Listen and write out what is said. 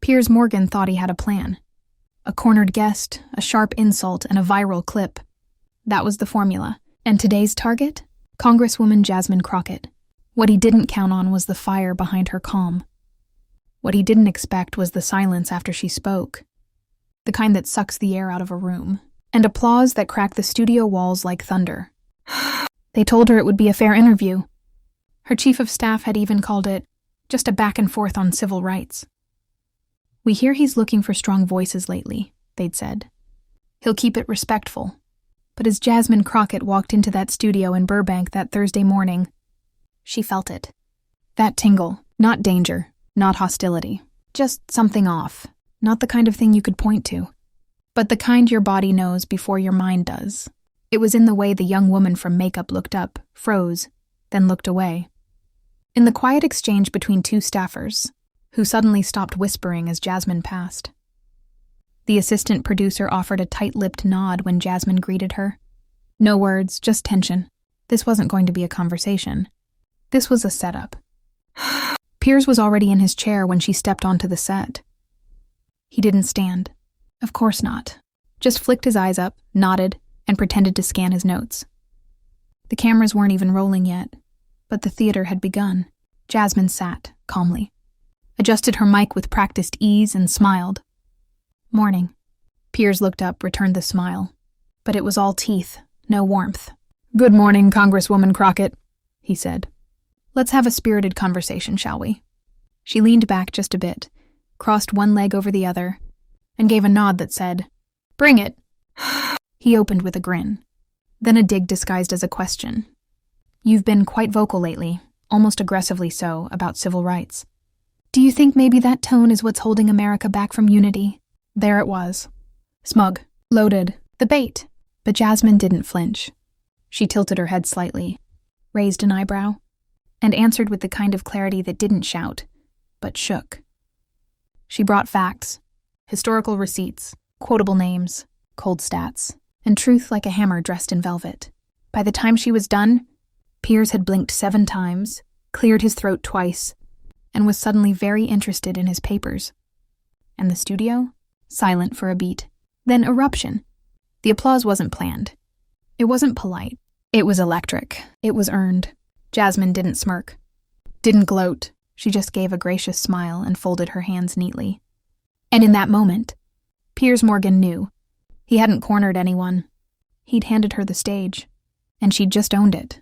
Piers Morgan thought he had a plan. A cornered guest, a sharp insult, and a viral clip. That was the formula. And today's target? Congresswoman Jasmine Crockett. What he didn't count on was the fire behind her calm. What he didn't expect was the silence after she spoke. The kind that sucks the air out of a room. And applause that cracked the studio walls like thunder. They told her it would be a fair interview. Her chief of staff had even called it just a back and forth on civil rights. "We hear he's looking for strong voices lately," they'd said. "He'll keep it respectful." But as Jasmine Crockett walked into that studio in Burbank that Thursday morning, she felt it. That tingle, not danger, not hostility, just something off, not the kind of thing you could point to, but the kind your body knows before your mind does. It was in the way the young woman from makeup looked up, froze, then looked away. In the quiet exchange between two staffers, who suddenly stopped whispering as Jasmine passed. The assistant producer offered a tight-lipped nod when Jasmine greeted her. No words, just tension. This wasn't going to be a conversation. This was a setup. Peirs was already in his chair when she stepped onto the set. He didn't stand. Of course not. Just flicked his eyes up, nodded, and pretended to scan his notes. The cameras weren't even rolling yet, but the theater had begun. Jasmine sat, calmly, adjusted her mic with practiced ease, and smiled. "Morning." Peirs looked up, returned the smile. But it was all teeth, no warmth. "Good morning, Congresswoman Crockett," he said. "Let's have a spirited conversation, shall we?" She leaned back just a bit, crossed one leg over the other, and gave a nod that said, "Bring it." He opened with a grin, then a dig disguised as a question. "You've been quite vocal lately, almost aggressively so, about civil rights. Do you think maybe that tone is what's holding America back from unity?" There it was. Smug, loaded, the bait. But Jasmine didn't flinch. She tilted her head slightly, raised an eyebrow, and answered with the kind of clarity that didn't shout, but shook. She brought facts, historical receipts, quotable names, cold stats, and truth like a hammer dressed in velvet. By the time she was done, Peirs had blinked 7 times, cleared his throat twice, and was suddenly very interested in his papers. And the studio? Silent for a beat. Then eruption. The applause wasn't planned. It wasn't polite. It was electric. It was earned. Jasmine didn't smirk. Didn't gloat. She just gave a gracious smile and folded her hands neatly. And in that moment, Piers Morgan knew. He hadn't cornered anyone. He'd handed her the stage, and she'd just owned it.